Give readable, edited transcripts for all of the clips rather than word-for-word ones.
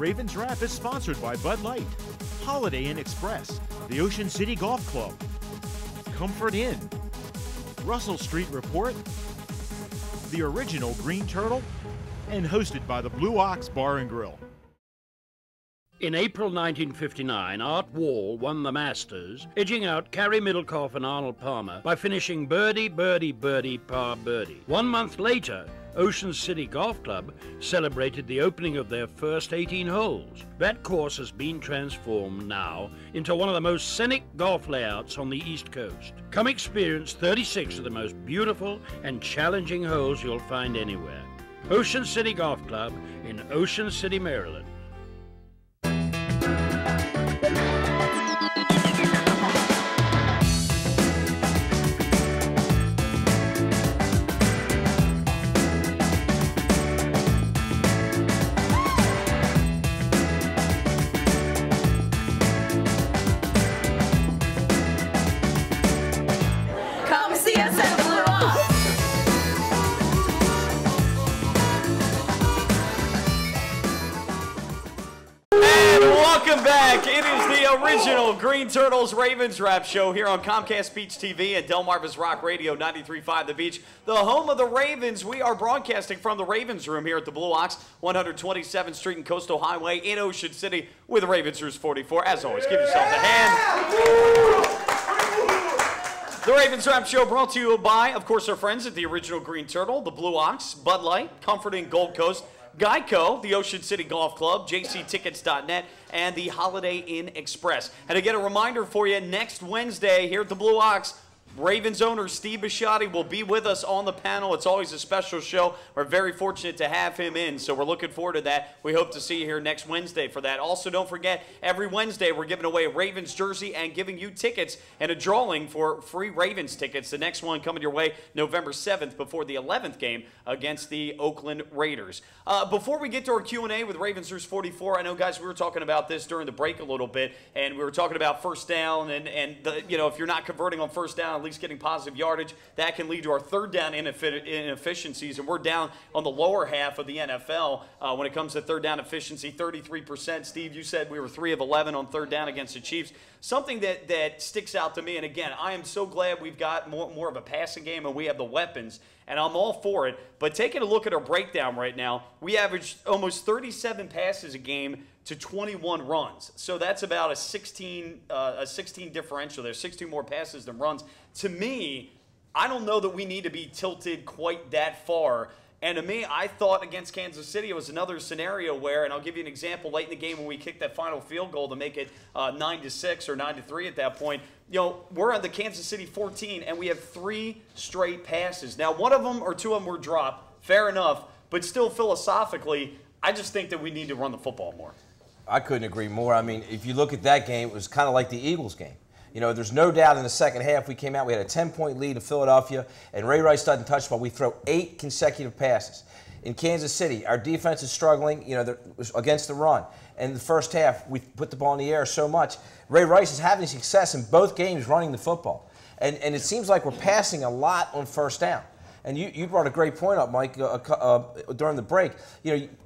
Ravens Wrap is sponsored by Bud Light, Holiday Inn Express, the Ocean City Golf Club, Comfort Inn, Russell Street Report, the original Green Turtle, and hosted by the Blue Ox Bar and Grill. In April 1959, Art Wall won the Masters, edging out Carey Middlecoff and Arnold Palmer by finishing birdie, birdie, birdie, par birdie. 1 month later, Ocean City Golf Club celebrated the opening of their first 18 holes. That course has been transformed now into one of the most scenic golf layouts on the East Coast. Come experience 36 of the most beautiful and challenging holes you'll find anywhere. Ocean City Golf Club in Ocean City, Maryland. Welcome back. It is the original Green Turtles Ravens Wrap show here on Comcast Beach TV and Delmarva's Rock Radio 93.5 The Beach, the home of the Ravens. We are broadcasting from the Ravens Room here at the Blue Ox, 127th Street and Coastal Highway in Ocean City with Ravens Roost 44. As always, give yourselves a hand. The Ravens Wrap Show brought to you by, of course, our friends at the original Green Turtle, the Blue Ox, Bud Light, Comfort Inn Gold Coast, Geico, the Ocean City Golf Club, jctickets.net, and the Holiday Inn Express. And again, a reminder for you, next Wednesday here at the Blue Ox, Ravens owner Steve Bisciotti will be with us on the panel. It's always a special show. We're very fortunate to have him in, so we're looking forward to that. We hope to see you here next Wednesday for that. Also, don't forget, every Wednesday we're giving away a Ravens jersey and giving you tickets and a drawing for free Ravens tickets. The next one coming your way November 7th before the 11th game against the Oakland Raiders. Before we get to our Q&A with Ravens Roost 44, I know, guys, we were talking about this during the break a little bit, and we were talking about first down and if you're not converting on first down, at least getting positive yardage, that can lead to our third down inefficiencies, and we're down on the lower half of the NFL when it comes to third down efficiency, 33%. Steve, you said we were 3 of 11 on third down against the Chiefs. Something that sticks out to me, and again, I am so glad we've got more of a passing game and we have the weapons, and I'm all for it, but taking a look at our breakdown right now, we average almost 37 passes a game to 21 runs. So that's about a 16 differential there, 16 more passes than runs. To me, I don't know that we need to be tilted quite that far. And to me, I thought against Kansas City, it was another scenario where, and I'll give you an example, late in the game when we kicked that final field goal to make it 9-6 or 9-3 at that point, we're on the Kansas City 14, and we have 3 straight passes. Now, one of them or 2 of them were dropped, fair enough, but still philosophically, I just think that we need to run the football more. I couldn't agree more. I mean, if you look at that game, it was kind of like the Eagles game. There's no doubt in the second half we came out, we had a 10-point lead in Philadelphia, and Ray Rice doesn't touch the ball. We throw 8 consecutive passes. In Kansas City, our defense is struggling, against the run. And in the first half, we put the ball in the air so much. Ray Rice is having success in both games running the football. And it seems like we're passing a lot on first down. And you brought a great point up, Mike, during the break.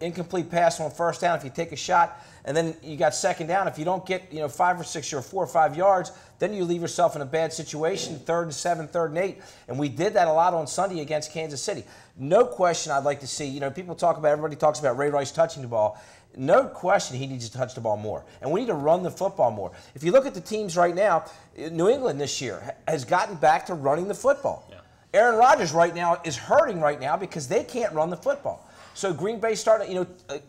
Incomplete pass on first down, if you take a shot, and then you got second down. If you don't get 5 or 6 or 4 or 5 yards, then you leave yourself in a bad situation, 3rd and 7, 3rd and 8. And we did that a lot on Sunday against Kansas City. No question I'd like to see, everybody talks about Ray Rice touching the ball. No question he needs to touch the ball more. And we need to run the football more. If you look at the teams right now, New England this year has gotten back to running the football. Yeah. Aaron Rodgers right now is hurting right now because they can't run the football. So Green Bay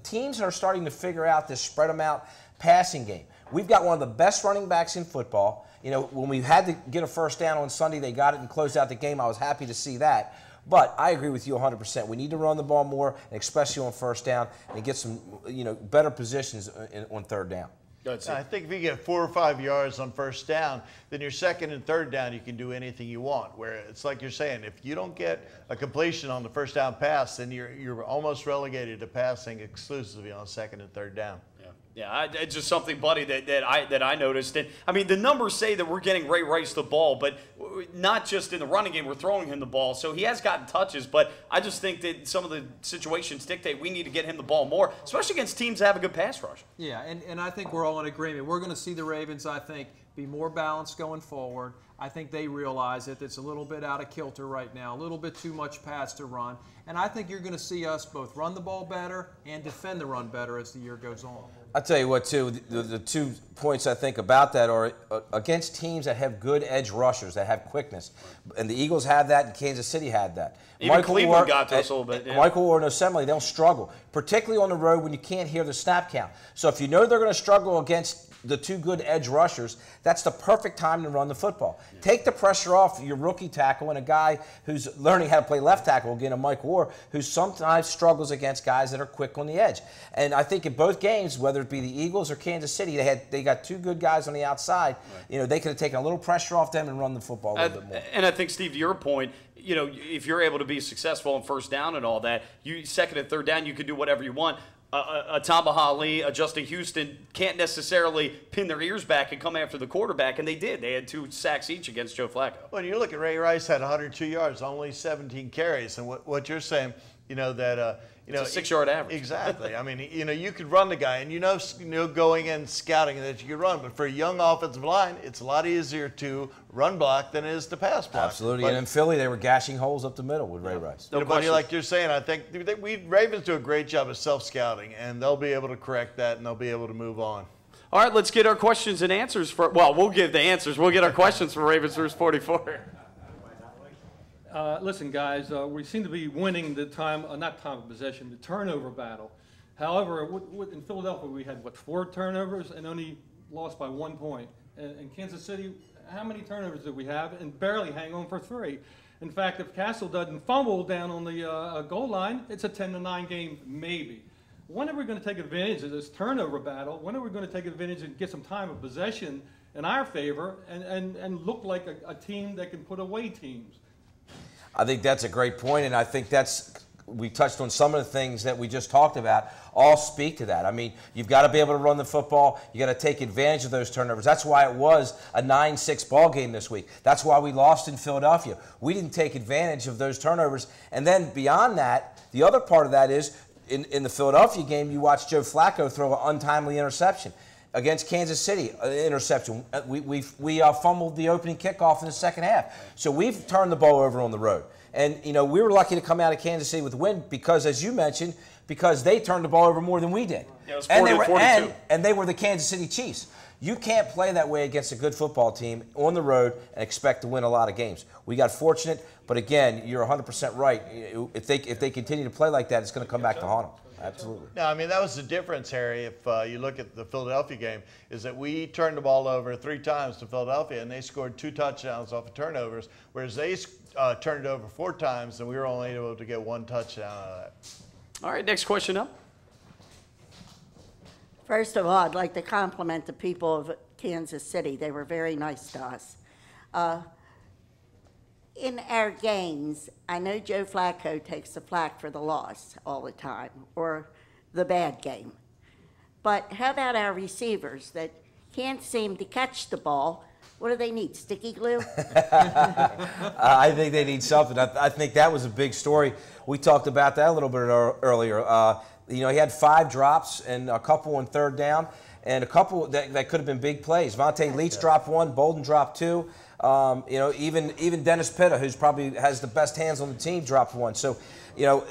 teams are starting to figure out this spread them out passing game. We've got one of the best running backs in football. When we had to get a first down on Sunday, they got it and closed out the game. I was happy to see that. But I agree with you 100%. We need to run the ball more, especially on first down, and get some better positions on third down. I think if you get 4 or 5 yards on first down, then your second and third down, you can do anything you want. Where it's like you're saying, if you don't get a completion on the first down pass, then you're almost relegated to passing exclusively on second and third down. Yeah. Yeah, it's just something, buddy, that I noticed. And I mean, the numbers say that we're getting Ray Rice the ball, but not just in the running game. We're throwing him the ball, so he has gotten touches. But I just think that some of the situations dictate we need to get him the ball more, especially against teams that have a good pass rush. Yeah, and I think we're all in agreement. We're going to see the Ravens, I think, be more balanced going forward. I think they realize it. It's a little bit out of kilter right now, a little bit too much pass to run. And I think you're going to see us both run the ball better and defend the run better as the year goes on. I'll tell you what, too, the 2 points I think about that are against teams that have good edge rushers, that have quickness. And the Eagles had that, and Kansas City had that. Even Cleveland got to us a little bit. Yeah. Michael or Assembly, they'll struggle, particularly on the road when you can't hear the snap count. So if you know they're going to struggle against the 2 good edge rushers, that's the perfect time to run the football. Yeah. Take the pressure off your rookie tackle and a guy who's learning how to play left tackle, again, a Mike Orr, who sometimes struggles against guys that are quick on the edge. And I think in both games, whether it be the Eagles or Kansas City, they got 2 good guys on the outside. Right. You know, they could have taken a little pressure off them and run the football a little bit more. And I think, Steve, to your point, you know, if you're able to be successful in first down and all that, second and third down, you can do whatever you want. A Tamba Lee, a Justin Houston can't necessarily pin their ears back and come after the quarterback, and they did. They had 2 sacks each against Joe Flacco. When you look at Ray Rice, had 102 yards, only 17 carries, and what you're saying, you know that. It's a 6-yard average. Exactly. I mean, you know, you could run the guy, and you know going in scouting that you could run. But for a young offensive line, it's a lot easier to run block than it is to pass block. Absolutely. And in Philly, they were gashing holes up the middle with Ray Rice. No, buddy, like you're saying, I think Ravens do a great job of self-scouting, and they'll be able to correct that, and they'll be able to move on. All right, let's get our questions and answers. We'll give the answers. We'll get our questions for Ravens vs. 44. Listen, guys, we seem to be winning the not time of possession, the turnover battle. However, in Philadelphia, we had, 4 turnovers and only lost by 1 point. In Kansas City, how many turnovers did we have and barely hang on for 3? In fact, if Castle doesn't fumble down on the goal line, it's a 10-9 game maybe. When are we going to take advantage of this turnover battle? When are we going to take advantage and get some time of possession in our favor and look like a team that can put away teams? I think that's a great point, and I think we touched on some of the things that we just talked about, all speak to that. I mean, you've got to be able to run the football. You got to take advantage of those turnovers. That's why it was a 9-6 ball game this week. That's why we lost in Philadelphia. We didn't take advantage of those turnovers. And then beyond that, the other part of that is in the Philadelphia game, you watched Joe Flacco throw an untimely interception. Against Kansas City, interception. We fumbled the opening kickoff in the second half. So we've turned the ball over on the road. And, you know, we were lucky to come out of Kansas City with a win because, as you mentioned, because they turned the ball over more than we did. Yeah, it was 40-42. And they were the Kansas City Chiefs. You can't play that way against a good football team on the road and expect to win a lot of games. We got fortunate, but again, you're 100% right. If they continue to play like that, it's going to come back to haunt them. Absolutely. No, I mean, that was the difference, Harry, if you look at the Philadelphia game, is that we turned the ball over 3 times to Philadelphia, and they scored 2 touchdowns off of turnovers, whereas they turned it over 4 times, and we were only able to get 1 touchdown out of that. All right, next question up. First of all, I'd like to compliment the people of Kansas City. They were very nice to us. In our games, I know Joe Flacco takes the flack for the loss all the time, or the bad game. But how about our receivers that can't seem to catch the ball? What do they need, sticky glue? I think they need something. I think that was a big story. We talked about that a little bit earlier. You know, he had 5 drops and a couple on third down, and a couple that could have been big plays. Vontae Leach dropped 1, Bolden dropped 2. You know, even Dennis Pitta, who's probably has the best hands on the team, dropped 1. So, you know,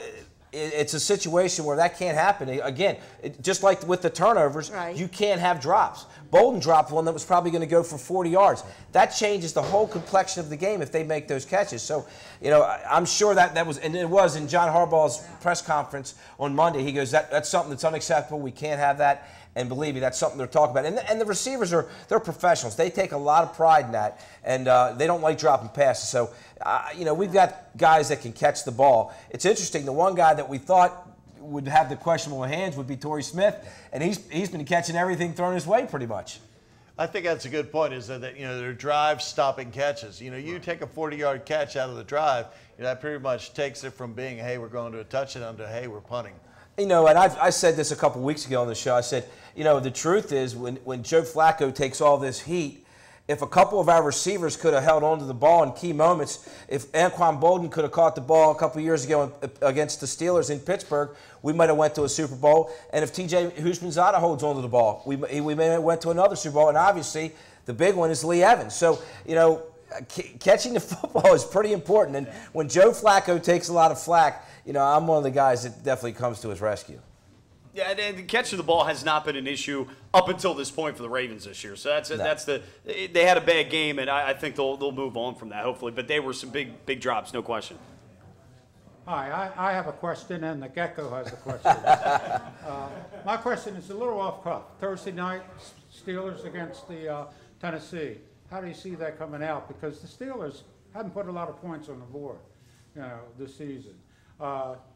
it's a situation where that can't happen. Again, just like with the turnovers, right. You can't have drops. Bolden dropped 1 that was probably going to go for 40 yards. That changes the whole complexion of the game if they make those catches. So, you know, I'm sure that was, and it was in John Harbaugh's press conference on Monday. He goes, that's something that's unacceptable. We can't have that. And believe me, that's something they're talking about. And the receivers they're professionals. They take a lot of pride in that, and they don't like dropping passes. So, you know, we've got guys that can catch the ball. It's interesting. The one guy that we thought would have the questionable hands would be Torrey Smith, and he's been catching everything thrown his way pretty much. I think that's a good point, is that you know, their drive stopping catches. You know, you take a 40-yard catch out of the drive, you know, that pretty much takes it from being, hey, we're going to a touchdown, to, hey, we're punting. You know, and I said this a couple weeks ago on the show. I said, you know, the truth is when Joe Flacco takes all this heat, if a couple of our receivers could have held onto the ball in key moments, if Anquan Bolden could have caught the ball a couple years ago against the Steelers in Pittsburgh, we might have went to a Super Bowl. And if T.J. Houshmandzadeh holds onto the ball, we may have went to another Super Bowl. And obviously, the big one is Lee Evans. So, you know, catching the football is pretty important. And when Joe Flacco takes a lot of flack, you know, I'm one of the guys that definitely comes to his rescue. Yeah, and catching the ball has not been an issue up until this point for the Ravens this year. So they had a bad game, and I think they'll move on from that hopefully. But they were some big drops, no question. Hi, I have a question, and the Gecko has a question. My question is a little off cuff. Thursday night, Steelers against the Tennessee. How do you see that coming out? Because the Steelers haven't put a lot of points on the board, you know, this season.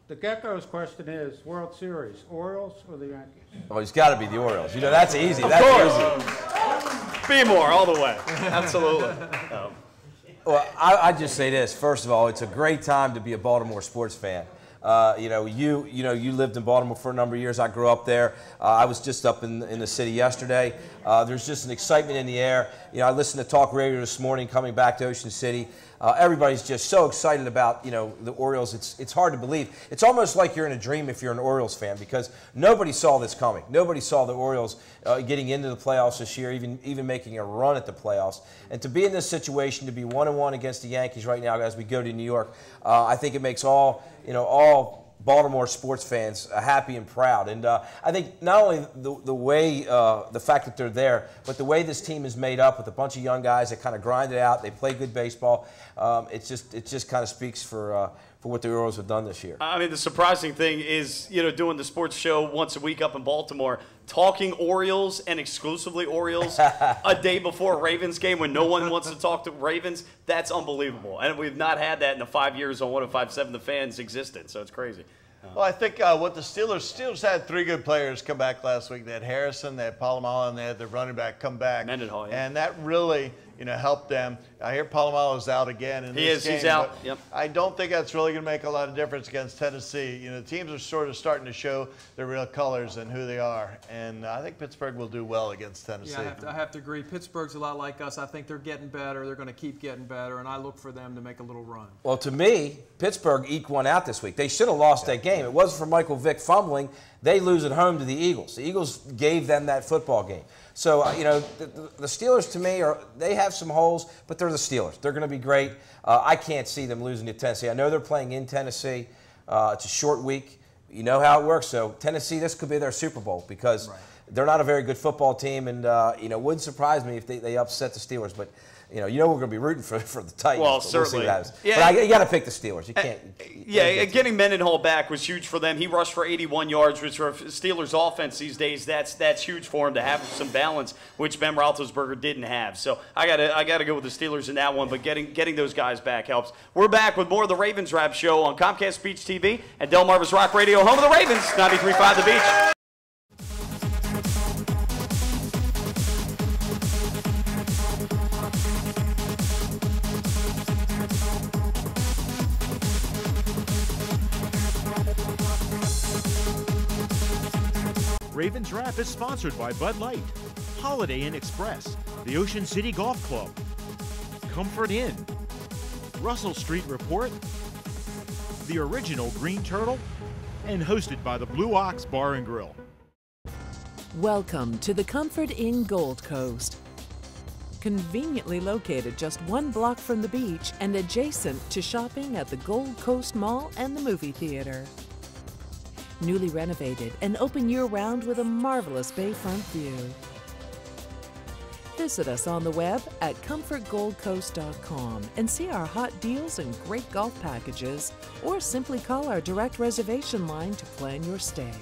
The Gecko's question is, World Series, Orioles or the Yankees? Oh, he's got to be the Orioles. You know, that's easy. Of that's course. Be more all the way. Absolutely. Well, I just say this. First of all, it's a great time to be a Baltimore sports fan. You know, you lived in Baltimore for a number of years. I grew up there. I was just up in the city yesterday. There's just an excitement in the air. You know, I listened to talk radio this morning coming back to Ocean City. Everybody's just so excited about, you know, the Orioles. It's hard to believe. It's almost like you're in a dream if you're an Orioles fan, because nobody saw this coming. Nobody saw the Orioles getting into the playoffs this year, even making a run at the playoffs. And to be in this situation, to be 1-1 against the Yankees right now as we go to New York, I think it makes all Baltimore sports fans happy and proud. And I think not only the fact that they're there, but the way this team is made up with a bunch of young guys that kind of grind it out. They play good baseball. It just kind of speaks for what the Orioles have done this year. I mean, the surprising thing is, you know, doing the sports show once a week up in Baltimore, talking Orioles and exclusively Orioles a day before a Ravens game when no one wants to talk to Ravens, that's unbelievable. And we've not had that in the 5 years on 105.7 the fans existed, so it's crazy. Well, I think what the Steelers had three good players come back last week. They had Harrison, they had Polamalu, and they had the running back come back. Mendenhall, yeah. And that really, you know, helped them. I hear Polamalu is out again in this game. He's out. Yep. I don't think that's really going to make a lot of difference against Tennessee. You know, the teams are sort of starting to show their real colors and who they are. And I think Pittsburgh will do well against Tennessee. Yeah, I have to agree. Pittsburgh's a lot like us. I think they're getting better. They're going to keep getting better, and I look for them to make a little run. Well, to me, Pittsburgh eked one out this week. They should have lost that game. It wasn't for Michael Vick fumbling. They lose at home to the Eagles. The Eagles gave them that football game. So, you know, the Steelers, to me, they have some holes, but they're the Steelers. They're going to be great. I can't see them losing to Tennessee. I know they're playing in Tennessee. It's a short week. You know how it works. So, Tennessee, this could be their Super Bowl because they're not a very good football team, and, you know, it wouldn't surprise me if they upset the Steelers. But, you know we're going to be rooting for the Titans. Well, certainly. We'll see what happens. But you got to pick the Steelers. You can't. Getting Mendenhall back was huge for them. He rushed for 81 yards, which for Steelers offense these days, that's huge for him to have some balance, which Ben Roethlisberger didn't have. So I gotta go with the Steelers in that one. But getting those guys back helps. We're back with more of the Ravens Wrap Show on Comcast Speech TV and Delmarva's Rock Radio, home of the Ravens, 93.5 The Beach. Ravens Wrap is sponsored by Bud Light, Holiday Inn Express, the Ocean City Golf Club, Comfort Inn, Russell Street Report, the original Green Turtle, and hosted by the Blue Ox Bar and Grill. Welcome to the Comfort Inn Gold Coast. Conveniently located just 1 block from the beach and adjacent to shopping at the Gold Coast Mall and the movie theater. Newly renovated and open year-round with a marvelous bayfront view. Visit us on the web at comfortgoldcoast.com and see our hot deals and great golf packages, or simply call our direct reservation line to plan your stay.